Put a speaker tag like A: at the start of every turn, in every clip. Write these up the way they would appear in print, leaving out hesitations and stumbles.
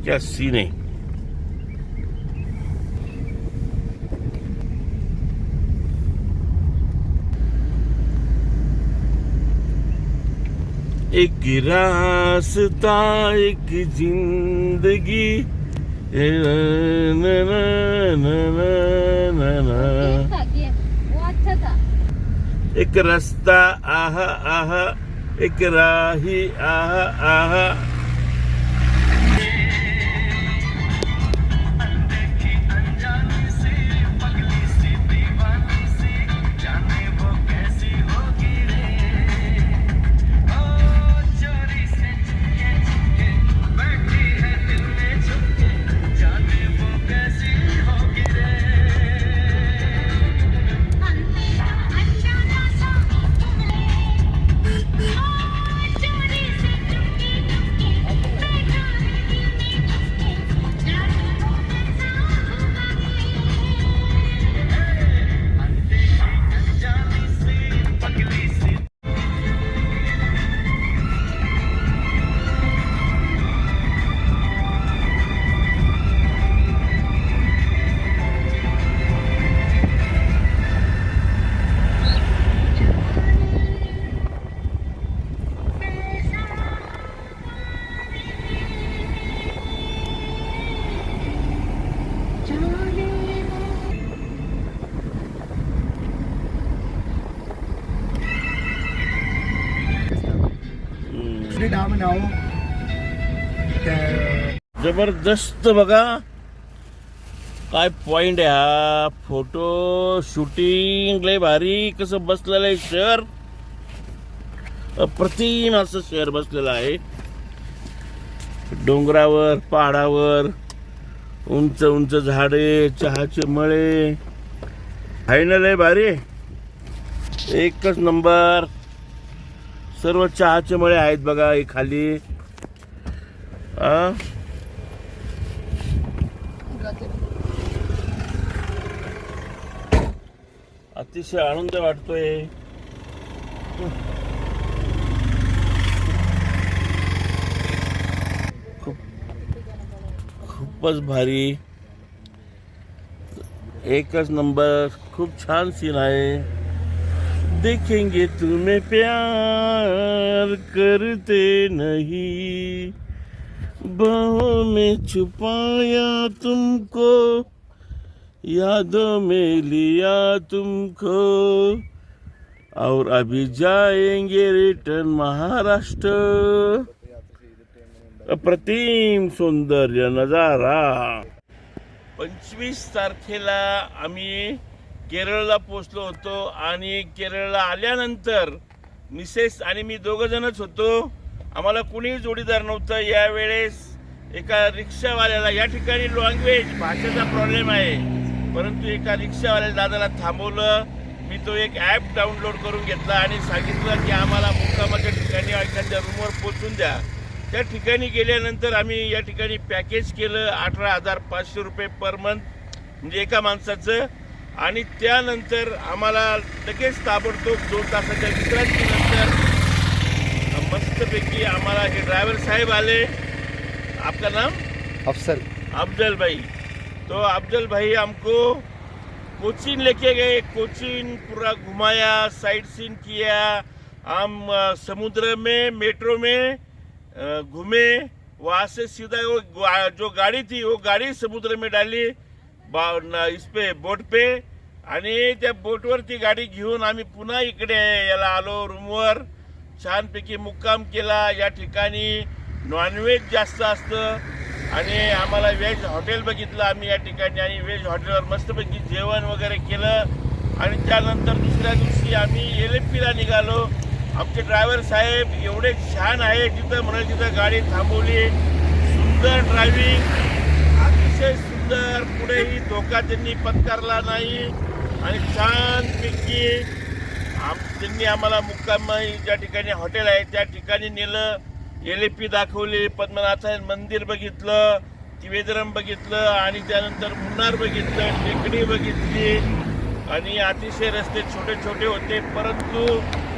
A: क्या सीन है। एक रास्ता एक जिंदगी ना ना ना ना ना। एक रास्ता आहा आहा एक राही आहा आहा। जबरदस्त बघा काय पॉइंट आहे हा. फोटो शूटिंग लय भारी. कसं बसलेलं आहे शहर. अप्रतिम असं शहर बसलेलं आहे. डोंगरावर पहाडावर उंच उंच झाडे चहाचे मळे आहे ना. लय भारी एकच नंबर. सर्व चहाचे मळे आहेत बघा हे खाली. अतिशय आनंद वाटतोय. खूपच भारी एकच नंबर. खूप छान सीन आहे. देखेंगे तुम्हें प्यार करते नहीं बाहों में छुपाया तुमको यादों में लिया तुमको और अभी जाएंगे रिटर्न महाराष्ट्र. अप्रतिम सौंदर्य नजारा. 25 तारखेला आम्ही केरळला पोहोचलो होतो आणि केरळला आल्यानंतर मिसेस आणि मी दोघं जणच होतो. आम्हाला कुणीही जोडीदार नव्हतं. यावेळेस एका रिक्षावाल्याला या ठिकाणी लँग्वेज भाषेचा प्रॉब्लेम आहे परंतु एका रिक्षावाल्या दादाला थांबवलं. मी तो एक ॲप डाउनलोड करून घेतला आणि सांगितलं की आम्हाला मुक्कामाच्या ठिकाणी एखाद्या रूमवर पोचून द्या. त्या ठिकाणी गेल्यानंतर आम्ही या ठिकाणी पॅकेज केलं 18,500 रुपये पर मंथ म्हणजे एका माणसाचं. आणि त्यानंतर आम्हाला लगेच ताबडतोब 2 तासाच्या विश्रांतीनंतर मस्तपैकी आम्हाला हे ड्राइवर साहेब आले. आपका नाम? अफजल भाई. तो अफजल भाई हमको कोचीन लेके गए. कोचीन पूरा घुमाया, साइट सीन किया. हम समुद्र में मेट्रो में घूमे. वहाँ से सीधा वो जो गाड़ी थी वो गाड़ी समुद्र में डाली इस पे बोट पे आणि त्या बोटवर ती गाडी घेऊन आम्ही पुन्हा इकडे याला आलो रूमवर. छानपैकी मुक्काम केला. या ठिकाणी नॉनव्हेज जास्त असतं आणि आम्हाला व्हेज हॉटेल बघितलं आम्ही या ठिकाणी आणि व्हेज हॉटेलवर मस्तपैकी जेवण वगैरे केलं. आणि त्यानंतर दुसऱ्या दिवशी आम्ही एलेप्पीला निघालो. आमचे ड्रायव्हर साहेब एवढे छान आहे जिथं म्हणाल तिथं गाडी थांबवली. सुंदर ड्रायव्हिंग अतिशय सुंदर. पुढेही धोका त्यांनी पत्करला नाही आणि छानपैकी त्यांनी आम्हाला मुक्काम ज्या ठिकाणी हॉटेल आहे त्या ठिकाणी नेलं. एलेप्पी दाखवली, पद्मनाथ मंदिर बघितलं, त्रिवेंद्रम बघितलं आणि त्यानंतर मुन्नार बघितलं, टेकडी बघितली. आणि अतिशय रस्ते छोटे छोटे होते परंतु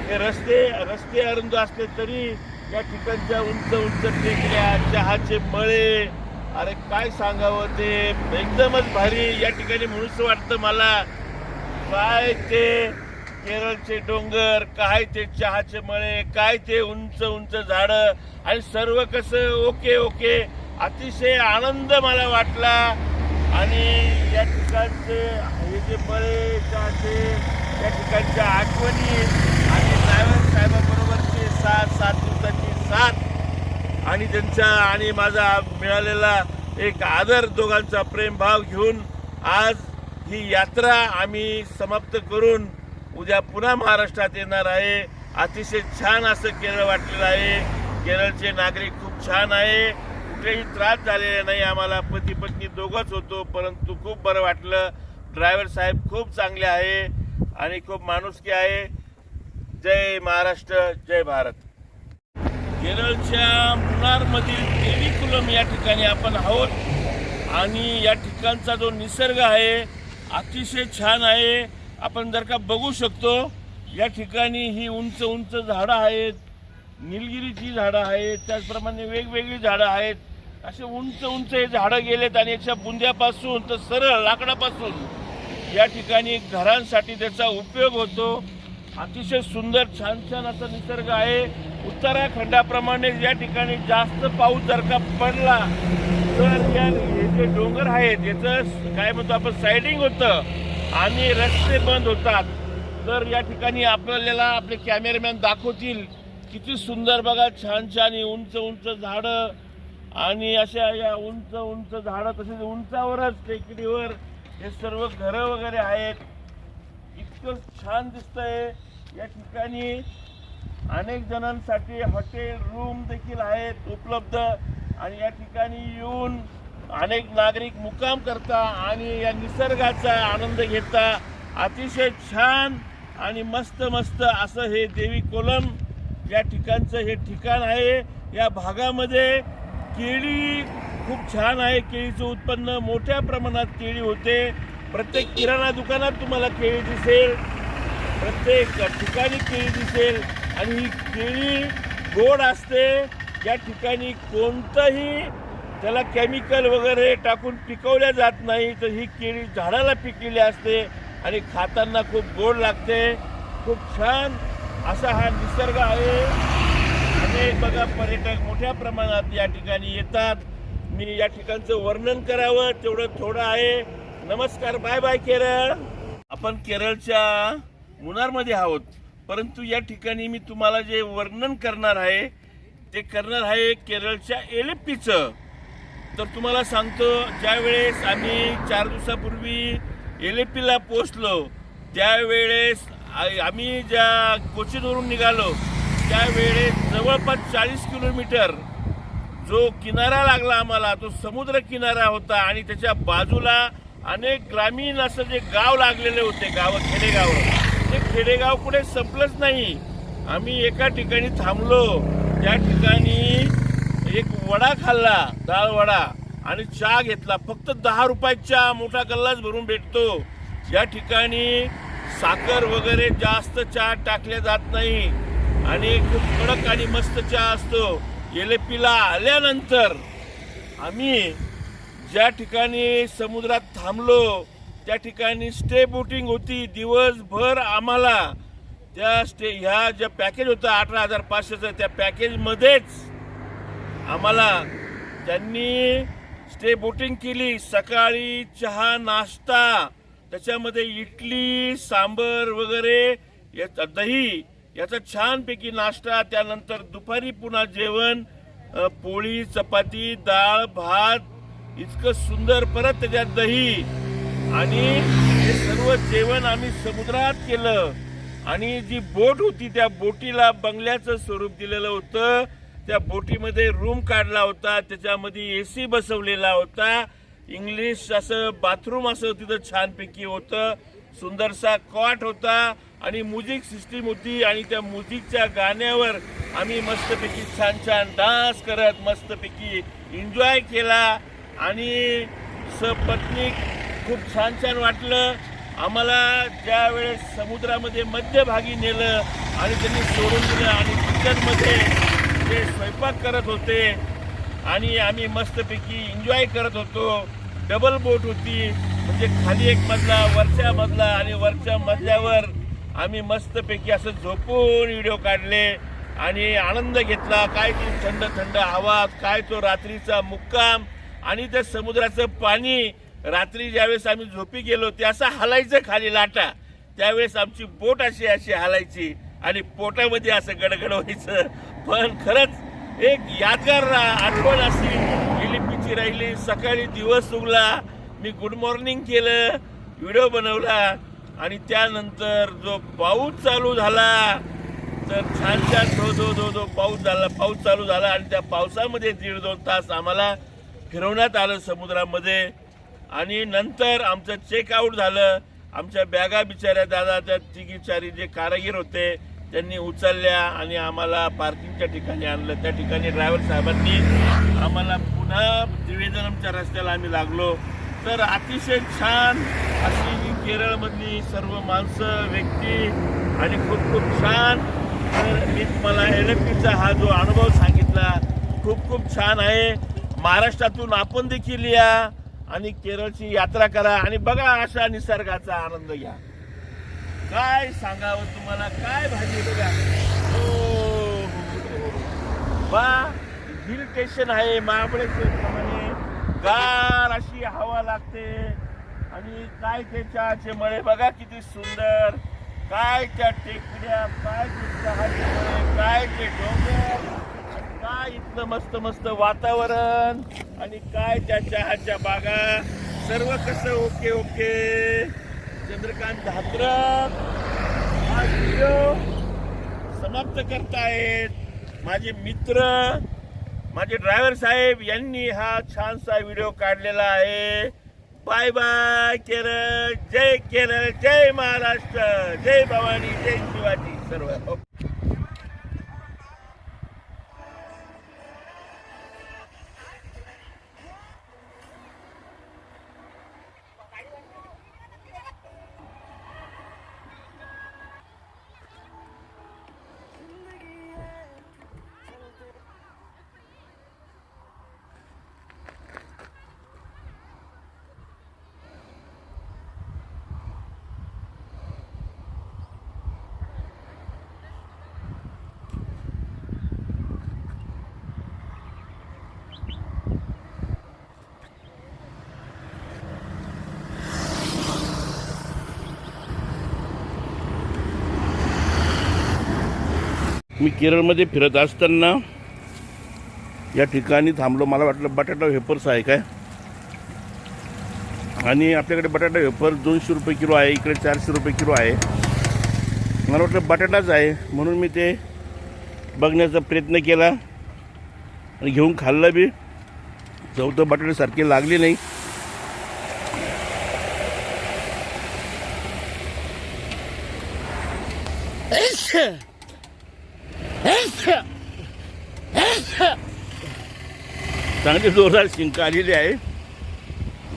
A: हे रस्ते अरुंद असले तरी या ठिकाणच्या उंच उंच टेकड्या, चहाचे मळे अरे काय सांगावं, ते एकदमच भारी या ठिकाणी म्हणून वाटतं मला. काय ते केरळचे डोंगर, काय ते चहाचे मळे, काय ते उंच उंच झाडं आणि सर्व कसं ओके ओके. अतिशय आनंद मला वाटला. आणि या ठिकाणचे हे जे मळे चहाचे, या ठिकाणच्या आठवणी आणि ड्रायव्हर साहेबाबरोबरची 7 दिवसाची साथ आणि त्यांचा आणि माझा मिळालेला एक आदर, दोघांचा प्रेमभाव घेऊन आज ही यात्रा आम्ही समाप्त करून उद्या पुन्हा महाराष्ट्रात येणार आहे. अतिशय छान असं केरळ वाटलेलं आहे. केरळचे नागरिक खूप छान आहे. कुठेही त्रास झालेला नाही. आम्हाला पती पत्नी दोघंच होतो, परंतु खूप बरं वाटलं. ड्रायव्हर साहेब खूप चांगले आहे आणि खूप माणुसकी आहे. जय महाराष्ट्र, जय भारत. केरळच्या मुन्नारमधील देवीकुलम या ठिकाणी आपण आहोत आणि या ठिकाणचा जो निसर्ग आहे अतिशय छान आहे. आपण जर का बघू शकतो, या ठिकाणी ही उंच उंच झाडं आहेत, निलगिरीची झाडं आहेत, त्याचप्रमाणे वेगवेगळी झाडं आहेत. असे उंच उंच हे झाडं गेलेत आणि याच्या बुंद्यापासून तर सरळ लाकडापासून या ठिकाणी घरांसाठी त्याचा उपयोग होतो. अतिशय सुंदर छान छान असा निसर्ग आहे. उत्तराखंडाप्रमाणे या ठिकाणी जास्त पाऊस जर का पडला तर हे जे डोंगर आहेत याचं काय म्हणतो आपण सायडिंग होतं आणि रस्ते बंद होतात. तर या ठिकाणी आपल्याला आपले कॅमेरामॅन दाखवतील किती सुंदर बघा, छान छान उंच उंच झाडं आणि अशा या उंच उंच झाडं, तसेच उंचावरच टेकडीवर हे सर्व घरं वगैरे आहेत. इतकं छान दिसतंय. या ठिकाणी अनेक जणांसाठी हॉटेल रूम देखील आहेत उपलब्ध आणि या ठिकाणी येऊन अनेक नागरिक मुक्काम करता आणि या निसर्गाचा आनंद घेता. अतिशय छान आणि मस्त मस्त असं हे देवीकुलम या ठिकाणचं हे ठिकाण आहे. या भागामध्ये केळी खूप छान आहे. केळीचं उत्पन्न मोठ्या प्रमाणात केळी होते. प्रत्येक किराणा दुकानात तुम्हाला केळी दिसेल, प्रत्येक ठिकाणी केळी दिसेल आणि ही केळी गोड असते. या ठिकाणी कोणतंही त्याला केमिकल वगैरे टाकून पिकवल्या जात नाही. तर ही केळी झाडाला पिकलेली असते आणि खाताना खूप गोड लागते. खूप छान असा हा निसर्ग आहे. अनेक बघा पर्यटक मोठ्या प्रमाणात या ठिकाणी येतात. मी या ठिकाणचं वर्णन करावं तेवढं थोडं आहे. नमस्कार, बाय बाय केरळ. आपण केरळच्या मुन्नारमध्ये आहोत, परंतु या ठिकाणी मी तुम्हाला जे वर्णन करणार आहे ते करणार आहे केरळच्या एलेप्पीचं. तर तुम्हाला सांगतो, ज्यावेळेस आम्ही 4 दिवसापूर्वी एलेप्पीला पोहोचलो त्यावेळेस आम्ही ज्या कोचीनवरून निघालो त्यावेळेस जवळपास 40 किलोमीटर जो किनारा लागला आम्हाला तो समुद्र किनारा होता आणि त्याच्या बाजूला अनेक ग्रामीण असं जे गाव लागलेले होते, खेडेगाव. ते खेडेगाव कुठे संपलंच नाही. आम्ही एका ठिकाणी थांबलो. त्या ठिकाणी एक वडा खाल्ला, डाळ वडा आणि चहा घेतला. फक्त 10 रुपयाचा मोठा गल्लाच भरून भेटतो. या ठिकाणी साखर वगैरे जास्त चहा टाकल्या जात नाही आणि खूप कडक आणि मस्त चहा असतो. एलेप्पीला आल्यानंतर आम्ही ज्या ठिकाणी समुद्रात थांबलो त्या ठिकाणी स्टे बोटिंग होती. दिवसभर आम्हाला त्या ह्या ज्या पॅकेज होतं 18,500चं त्या पॅकेजमध्येच आम्हाला त्यांनी स्टे बोटिंग केली. सकाळी चहा नाश्ता, त्याच्यामध्ये इडली सांबर वगैरे दही याचा छानपैकी नाश्ता. त्यानंतर दुपारी पुन्हा जेवण, पोळी चपाती डाळ भात इतकं सुंदर, परत त्याच्यात दही आणि हे सर्व जेवण आम्ही समुद्रात केलं. आणि जी बोट होती त्या बोटीला बंगल्याचं स्वरूप दिलेलं होतं. त्या बोटीमध्ये रूम काढला होता, त्याच्यामध्ये AC बसवलेला होता. इंग्लिश असं बाथरूम असं तिथं छानपैकी होतं. सुंदरसा कॉट होता आणि म्युझिक सिस्टीम होती आणि त्या म्युझिकच्या गाण्यावर आम्ही मस्तपैकी छान छान डान्स करत मस्तपैकी एन्जॉय केला आणि सपत्नी खूप छान छान वाटलं आम्हाला. ज्या वेळेस समुद्रामध्ये मध्यभागी नेलं आणि त्यांनी सोडून दिलं आणि किचनमध्ये जे स्वयंपाक करत होते आणि आम्ही मस्तपैकी एन्जॉय करत होतो. डबल बोट होती, म्हणजे खाली एक मजला वरच्या मजला आणि वरच्या मजल्यावर आम्ही मस्तपैकी असं झोपून व्हिडिओ काढले आणि आनंद घेतला. काय ती थंड थंड हवा, काय तो रात्रीचा मुक्काम आणि त्या समुद्राचं पाणी. रात्री ज्यावेळेस आम्ही झोपी गेलो ते असं हलायचं खाली लाटा, त्यावेळेस आमची बोट अशी अशी हलायची आणि पोटामध्ये असं गडगड व्हायचं. पण खरंच एक यादगार आठवण अशी इलिपीची राहिली. सकाळी दिवस उगला, मी गुड मॉर्निंग केलं, व्हिडिओ बनवला आणि त्यानंतर जो पाऊस चालू झाला तर छान छान धो पाऊस चालू झाला आणि त्या पावसामध्ये 1.5-2 तास आम्हाला फिरवण्यात आलं समुद्रामध्ये. आणि नंतर आमचं चेकआउट झालं. आमच्या बॅगा बिचाऱ्या दादा त्या तिघी-चारी जे कारागीर होते त्यांनी उचलल्या आणि आम्हाला पार्किंगच्या ठिकाणी आणलं. त्या ठिकाणी ड्रायव्हर साहेबांनी आम्हाला पुन्हा त्रिवेंद्रमच्या रस्त्याला आम्ही लागलो. तर अतिशय छान अशी केरळमधली सर्व माणसं, व्यक्ती आणि खूप खूप छान. तर मी तुम्हाला एलएफटीचा हा जो अनुभव सांगितला खूप खूप छान आहे. महाराष्ट्रातून आपण देखील या आणि केरळची यात्रा करा आणि बघा अशा निसर्गाचा आनंद घ्या. काय सांगावं तुम्हाला, काय भाजी बघा. बा हिल स्टेशन आहे महाबळेश्वर प्रमाणे, गार अशी हवा लागते आणि काय ते चहाचे मळे बघा किती सुंदर, काय त्या टेकड्या, काय ते चहाचे मळे, काय ते डोंगर, काय इथलं मस्त मस्त वातावरण आणि काय त्या चहाच्या बागा, सर्व कसं ओके ओके. चंद्रकांत धात्रक हा व्हिडिओ समाप्त करतायत. माझे मित्र, माझे ड्रायव्हर साहेब यांनी हा छानसा व्हिडिओ काढलेला आहे. बाय बाय केरळ, जय महाराष्ट्र, जय भवानी, जय शिवाजी सर्व. मी केरळमध्ये फिरत असताना या ठिकाणी थांबलो. मला वाटलं बटाटा वेफर्स आहे काय, आणि आपल्याकडे बटाटा वेफर 200 रुपये किलो आहे, इकडे 400 रुपये किलो आहे. मला वाटलं बटाटाच आहे म्हणून मी ते बघण्याचा प्रयत्न केला आणि घेऊन खाल्लं बी. चव तर बटाट्यासारखी लागली नाही. चांगली जोरदार शिंक आलेली आहे.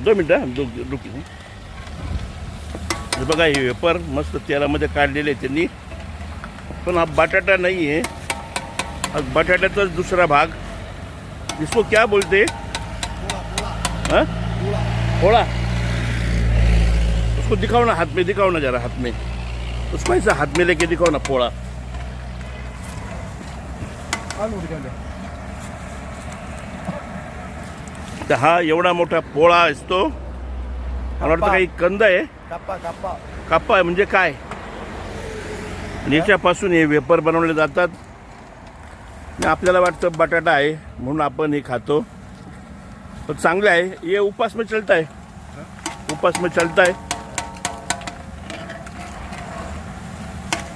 A: 2 मिनटं बघा, हे वेपर मस्त तेलामध्ये काढलेले आहे त्यांनी. पण हा बटाटा नाही आहे, हा बटाट्याचाच दुसरा भाग. इसको क्या बोलते? हाँ, पोड़ा. उसको दिखाओ ना, हाथ में दिखाओ ना जरा, हाथ में उसको ऐसा हाथ में लेके दिखाओ ना, पोड़ा. तर हा एवढा मोठा पोळा असतो. मला वाटतं काही कंद आहे, काप्पा आहे. म्हणजे काय, याच्यापासून हे वेपर बनवले जातात. आपल्याला वाटतं बटाटा आहे म्हणून आपण हे खातो, पण चांगलं आहे. हे उपास में चलता है, उपास में चलता है.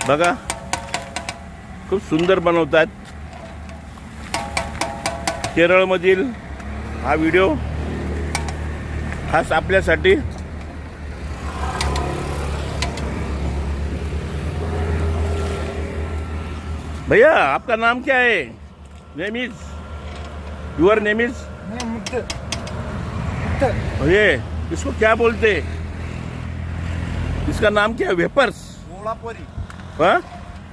A: बघा खूप सुंदर बनवतात. केरळमधील हा व्हिडिओ खास आपल्यासाठी. भैया आपका नाम क्या है? Name is, your name is? ये इसको क्या बोलते? इसका नाम क्या है? वेपर्स,
B: पोळापुरी.
A: हाँ,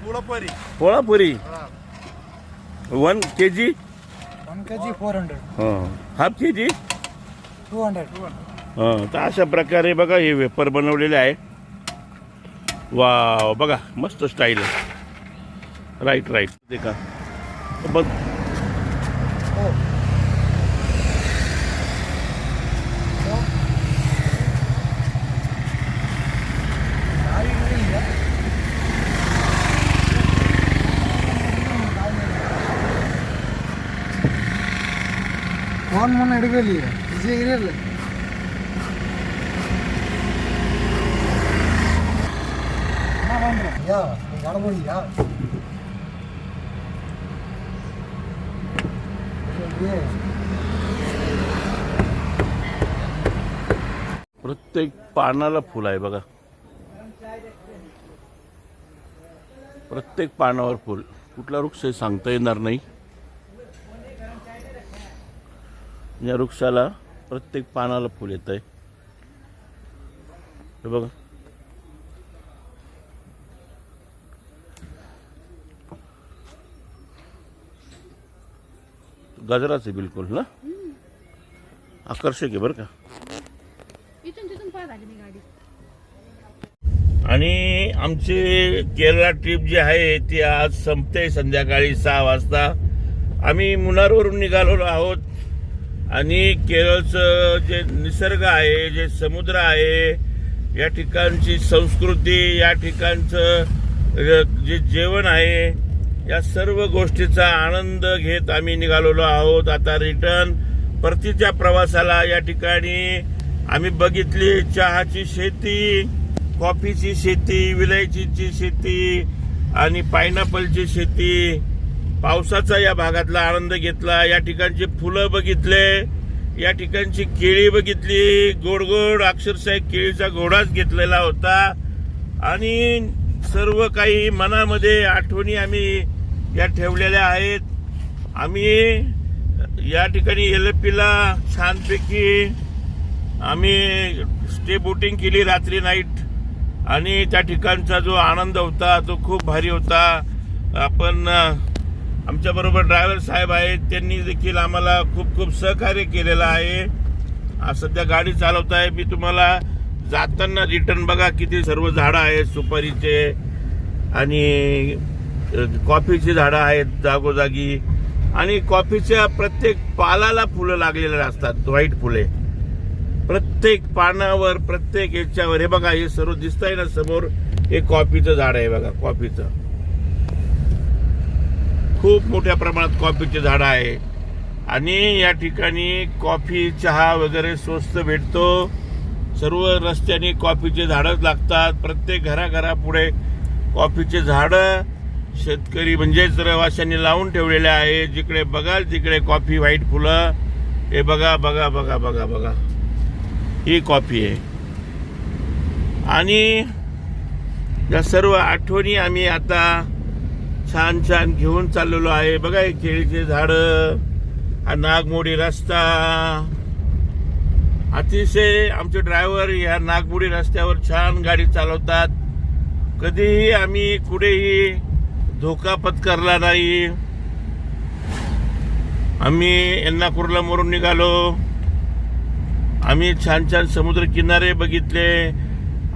B: पोळापुरी.
A: पोळापुरी 1 kg.
B: 1 kg 400.
A: हाफ के जी
B: 200.
A: तर अशा प्रकारे बघा हे वेपर बनवलेले आहे. वाव बघा मस्त स्टाईल आहे. राईट राईट देखा बघ
B: Oh. फोन मन हिडगली विजय ಇರಲ್ಲ ಯಾ ಗಾಡಬೋಡಿ ಯಾ
A: प्रत्येक पानाला फुल आहे बघा. प्रत्येक पानावर फुल. कुठला वृक्ष आहे सांगता येणार नाही. या वृक्षाला प्रत्येक पानाला फुल येत आहे. हे बघा गजराच आहे बिलकुल ना. आकर्षक आहे बरं का. आणि आमची केरला ट्रिप जी आहे ती आज संपते संध्याकाळी 6 वाजता. आम्ही मुन्नारवरून निघालेलो आहोत आणि केरळचं जे निसर्ग आहे, जे समुद्र आहे, या ठिकाणची संस्कृती, या ठिकाणचं जे जेवण आहे, या सर्व गोष्टीचा आनंद घेत आम्ही निघालेलो आहोत. आता रिटर्न परतीच्या प्रवासाला या ठिकाणी आम्ही बघितली चहाची शेती, कॉफीची शेती, विलायचीची शेती आणि पायनॅपलची शेती. पावसाचा या भागातला आनंद घेतला. या ठिकाणची फुलं बघितले, या ठिकाणची केळी बघितली. गोड गोड अक्षरशः केळीचा घोडाच घेतलेला होता. आणि सर्व काही मनामध्ये आठवणी आम्ही या ठेवलेल्या आहेत. आम्ही या ठिकाणी एलपीला छानपैकी आम्ही स्टे बोटिंग केली रात्री नाईट. आणि त्या ठिकाणचा जो आनंद होता तो खूप भारी होता. आपण आमच्याबरोबर ड्रायव्हर साहेब आहेत, त्यांनी देखील आम्हाला खूप खूप सहकार्य केलेलं आहे. सध्या गाडी चालवत आहे मी. तुम्हाला जाताना रिटर्न बघा किती सर्व झाडं आहेत, सुपारीचे आणि कॉफीची झाडं आहेत जागोजागी. आणि कॉफीच्या प्रत्येक पालाला फुलं लागलेले असतात, व्हाईट फुले प्रत्येक पानावर, प्रत्येक याच्यावर. हे बघा हे सर्व दिसतंय ना समोर, हे कॉफीचं झाड आहे बघा. कॉफीचं खूप मोठ्या प्रमाणात कॉफीचे झाड आहे. आणि या ठिकाणी कॉफी, चहा वगैरे स्वस्त भेटतो. सर्व रस्त्याने कॉफीचे झाडच लागतात. प्रत्येक घराघरापुढे कॉफीचे झाडं शेतकरी म्हणजेच रहिवाशांनी लावून ठेवलेले आहे. जिकडे बघाल तिकडे कॉफी, व्हाईट फुलं. हे बघा बघा बघा बघा बघा ही कॉफी आहे. आणि या सर्व आठवणी आम्ही आता छान छान घेऊन चाललेलो आहे. बघा हे केळीचे झाडं, हा नागमोडी रस्ता. अतिशय आमचे ड्रायव्हर या नागमोडी रस्त्यावर छान गाडी चालवतात. कधीही आम्ही कुठेही धोका पत्करला नाही. आम्ही एर्नाकुलमवरून निघालो. आम्ही छान छान समुद्र किनारे बघितले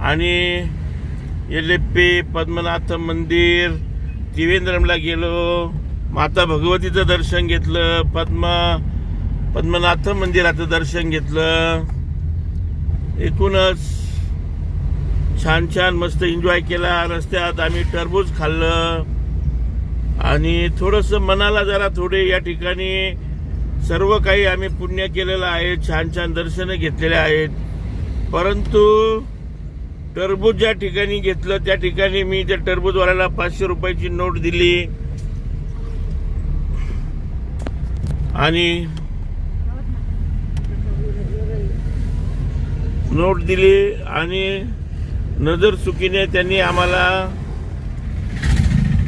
A: आणि येलेप्पे, पद्मनाथ मंदिर, त्रिवेंद्रमला गेलो. माता भगवतीचं दर्शन घेतलं. पद्मनाथ मंदिराचं दर्शन घेतलं. एकूणच छान छान मस्त एन्जॉय केला. रस्त्यात आम्ही टरबूज खाल्लं आणि थोडंसं मनाला जरा थोडे या ठिकाणी सर्व काही आम्ही पुण्य केलेलं आहे. छान छान दर्शनं घेतलेले आहेत. परंतु टरबूज ज्या ठिकाणी घेतलं त्या ठिकाणी मी त्या टरबूजवाल्याला 500 रुपयाची नोट दिली आणि नजर चुकीने त्यांनी आम्हाला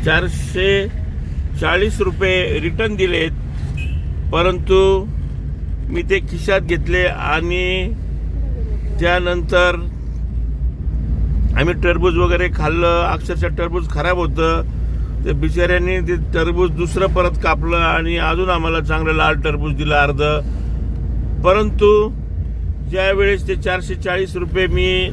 A: 440 रुपये रिटर्न दिलेत. परंतु मी ते खिशात घेतले आणि त्यानंतर आम्ही टरबूज वगैरे खाल्लं. अक्षरशः टरबूज खराब होतं. ते बिचाऱ्यांनी ते टरबूज दुसरं परत कापलं आणि अजून आम्हाला चांगलं लाल टरबूज दिलं अर्ध. परंतु ज्या वेळेस ते 440 रुपये मी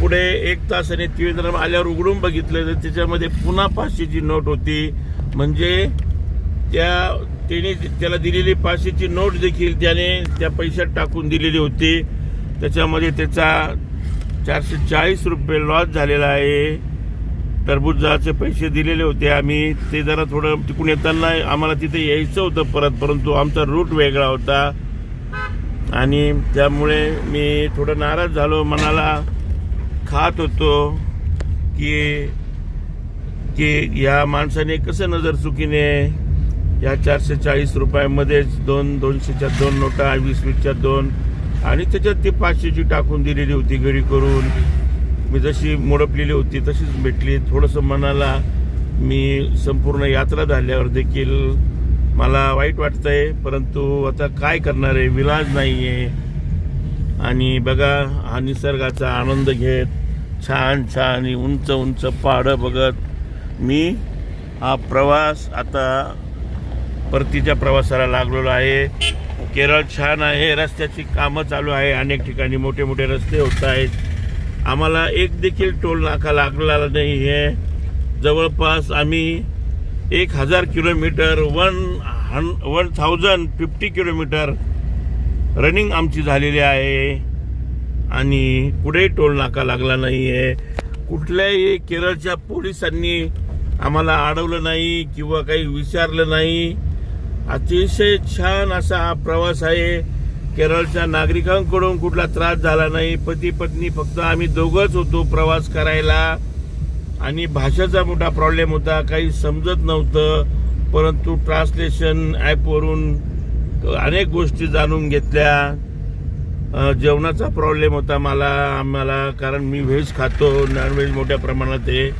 A: पुढे 1 तासाने त्रिवेंद्रम आल्यावर उघडून बघितलं तर त्याच्यामध्ये पुन्हा 500ची नोट होती. म्हणजे त्याला दिलेली 500ची नोट देखील त्याने त्या पैशात टाकून दिलेली होती. त्याच्यामध्ये त्याचा 440 रुपये लॉस झालेला आहे. टरबूजाचे पैसे दिलेले होते आम्ही. ते जरा थोडं तिकडून येताना आम्हाला तिथे यायचं होतं परत, परंतु आमचा रूट वेगळा होता आणि त्यामुळे मी थोडं नाराज झालो. मनाला खात होतो की या माणसाने कसं नजर चुकीने या 440 रुपयामध्येच 200च्या 2 नोटा, 20च्या 2 आणि त्याच्यात ती 500ची टाकून दिलेली होती घडी करून. मी जशी मोडपलेली होती तशीच भेटली. थोडंसं मनाला मी संपूर्ण यात्रा झाल्यावर देखील मला वाईट वाटतंय, परंतु आता काय करणार आहे, विलाज नाही आहे. आणि बघा हा निसर्गाचा आनंद घेत छान छान उंच उंच पहाडं बघत मी हा प्रवास आता परतीच्या प्रवासाला लागलेलो आहे. केरळ छान आहे. रस्त्याची कामं चालू आहे. अनेक ठिकाणी मोठे मोठे रस्ते होत आहेत. आम्हाला एक देखील टोल नाका लागलेला नाही आहे. जवळपास आम्ही 1000 किलोमीटर 1050 किलोमीटर रनिंग आमची झालेली आहे आणि कुठेही टोल नाका लागला नाही आहे. कुठल्याही केरळच्या पोलिसांनी आम्हाला अडवलं नाही किंवा काही विचारलं नाही. अतिशय छान असा हा प्रवास आहे. केरळच्या नागरिकांकडून कुठला त्रास झाला नाही. पती पत्नी फक्त आम्ही दोघंच होतो प्रवास करायला आणि भाषेचा मोठा प्रॉब्लेम होता. काही समजत नव्हतं, परंतु ट्रान्सलेशन ॲपवरून अनेक गोष्टी जाणून घेतल्या. जेवणाचा प्रॉब्लेम होता आम्हाला कारण मी व्हेज खातो, नॉनव्हेज मोठ्या प्रमाणात आहे,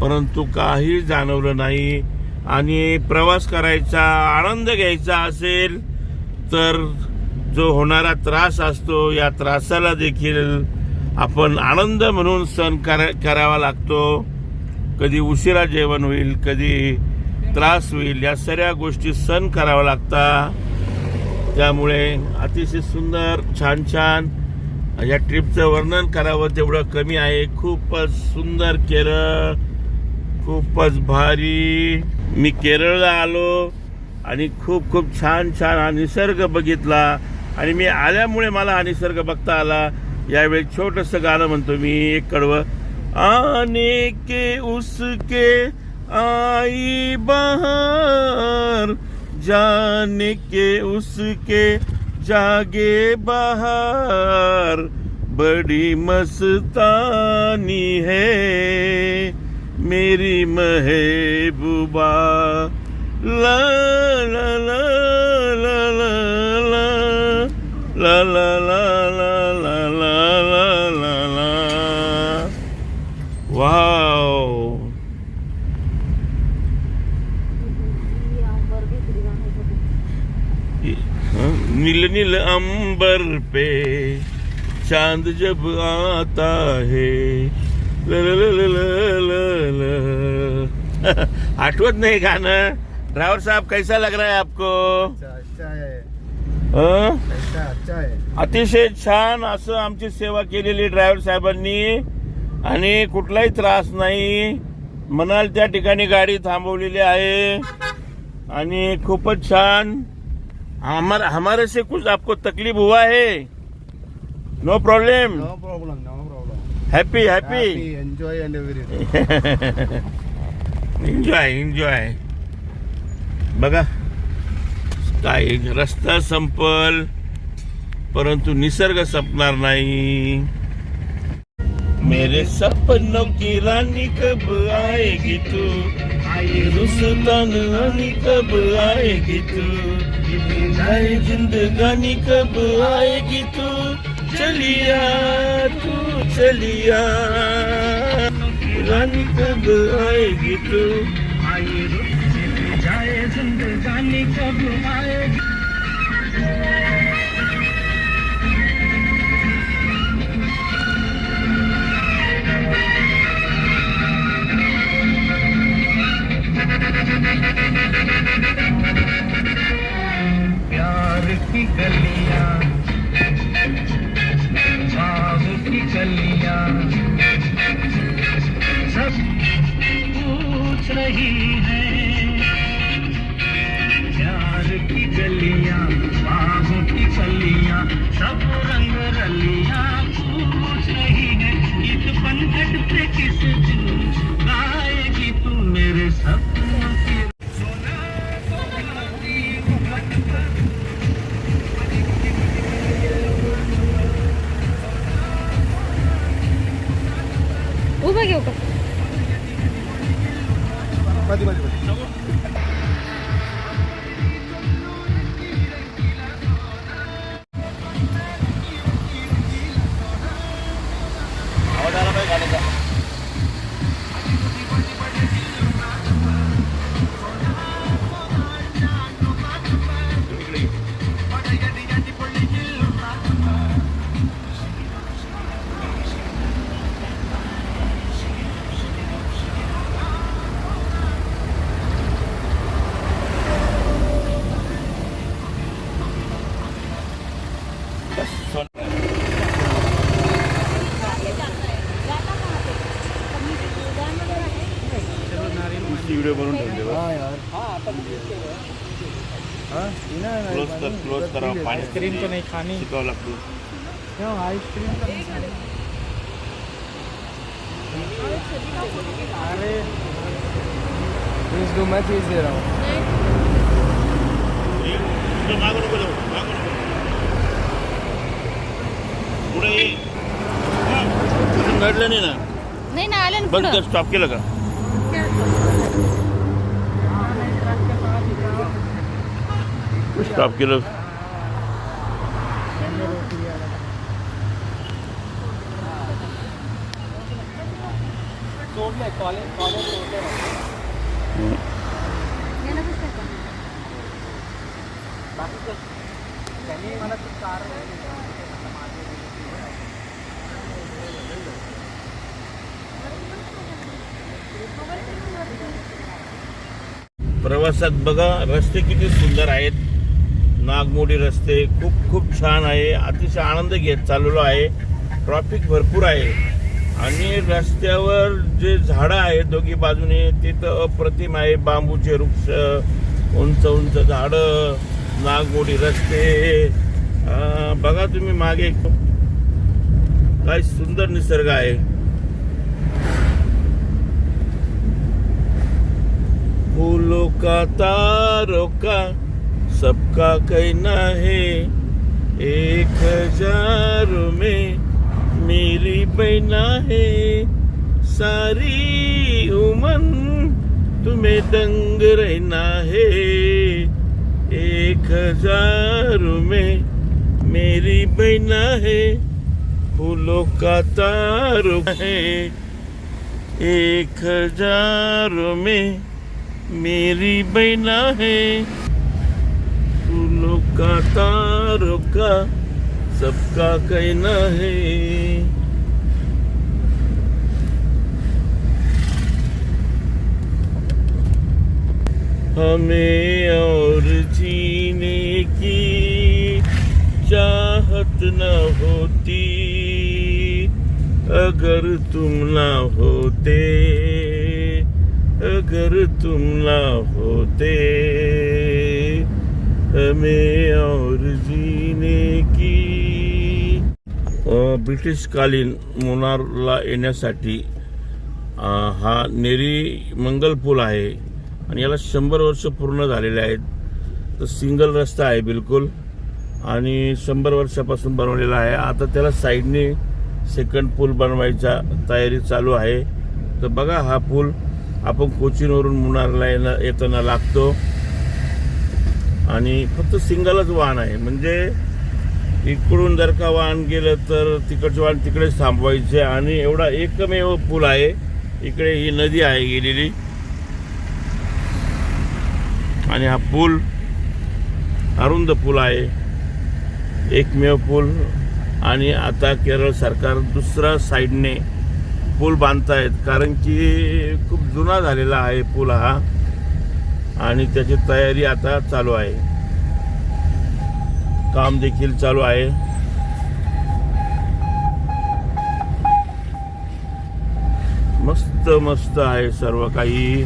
A: परंतु काही जाणवलं नाही. आणि प्रवास करायचा आनंद घ्यायचा असेल तर जो होणारा त्रास असतो या त्रासाला देखील आपण आनंद म्हणून सहन करावा लागतो. कधी उशिरा जेवण होईल, कधी त्रास होईल, या सर्व गोष्टी सहन कराव्या लागतात. त्यामुळे अतिशय सुंदर छान छान या ट्रिपचं वर्णन करावं तेवढं कमी आहे. खूपच सुंदर केरळ, खूपच भारी. मी केरळला आलो आणि खूप खूप छान छान हा निसर्ग बघितला आणि मी आल्यामुळे मला हा निसर्ग बघता आला. यावेळी छोटंसं गाणं म्हणतो मी, एक कडवं. आने के उसके आई बहार, जाने के उसके जागे बहार, बड़ी मस्तानी है मेरी महबूबा, ला ला ला ला ला ला ला ला ला ला ला ला ला. वाव, नील नील अंबर पे चांद जब आता है, ल ल ल ल ल ल. आठवत नाही गाणं. ड्राइवर साहब कैसा लग रहा है आपको?
B: अच्छा है. अच्छा है.
A: अतिशय छान असं आमची सेवा केलेली ड्रायव्हर साहेबांनी आणि कुठलाही त्रास नाही. म्हणाल त्या ठिकाणी गाडी थांबवलेली आहे आणि खूपच छान. हमारे से कुछ आपको तकलीफ हुआ है? No problem.
B: No problem.
A: Happy happy.
B: Enjoy and everything.
A: Enjoy. बघा काय रस्ता संपल परंतु निसर्ग संपणार नाही. मेरे सपनों की रानी कब आएगी तू, रुस्तान रानी कब आएगी तू, नई जिंदगानी कब आएगी तू, चलिया तू चलिया, रानी कब आएगी तू, जिंदगानी कब आएगी.
C: सब रंग रलियां पूछ रही है इस पंखट पे किस दिन गाएगी तू मेरे सपनों की
D: उभं घेऊ का
A: व्हिडिओ बनवून ठेवले क्लोज करा पाणी
E: आइसक्रीम तो नहीं खानी,
A: शिकावं लागतो.
E: क्यों आइसक्रीम तो नहीं खानी? अरे प्लीज डू, मैं चीज दे रहा हूँ.
A: मागं नको जाऊ, मागं नको. पुढे ये. अजून नडलं नाही ना?
D: नाही ना आलं ना
A: बंद
D: पुढं.
A: कर, स्टॉप केलं का? स्टॉप केलं.
E: सोडले कॉलेज सोडले. बाकी त्यांनी मला ती कार
A: प्रवासात बघा रस्ते किती सुंदर आहेत. नागमोडी रस्ते खूप छान आहे. अतिशय आनंद घेत चाललेलो आहे. ट्रॅफिक भरपूर आहे आणि रस्त्यावर जे झाडं आहेत दोघी बाजूने ते तर अप्रतिम आहे. बांबूचे वृक्ष, उंच उंच झाडं, नागमोडी रस्ते. बघा तुम्ही मागे काय सुंदर निसर्ग आहे. फूलों का तारों का सबका कहना है, 1000 में मेरी बहना है. सारी उमर तुम्हें दंग रहना है. 1000 में मेरी बहना है. फूलों का तारों है. 1000 में मेरी बहना है. फूलों का तारों का सबका कहना है. हमें और जीने की चाहत न होती अगर तुम ना होते. अगर तुम ना होते हमें और जीने की. ब्रिटिशकालीन मुन्नारला येण्यासाठी हा नेरी मंगल पूल आहे आणि याला 100 वर्ष पूर्ण झालेले आहेत. तर सिंगल रस्ता आहे बिलकुल आणि 100 वर्षापासून बनवलेला आहे. आता त्याला साईडने सेकंड पूल बनवायचा तयारी चालू आहे. तर बघा हा पूल आपण कोचीनवरून मुन्नारला येताना लागतो आणि फक्त सिंगलच वाहन आहे. म्हणजे इकडून जर का वाहन गेलं तर तिकडचे वाहन तिकडेच थांबवायचे आणि एवढा एकमेव पूल आहे. इकडे ही नदी आहे गेलेली आणि हा पूल अरुंद पूल आहे, एकमेव पूल. आणि आता केरळ सरकार दुसरा साईडने पूल बांधतायत कारण की खूप जुना झालेला आहे पूल हा आणि त्याची तयारी आता चालू आहे. काम देखील चालू आहे. मस्त मस्त आहे सर्व काही.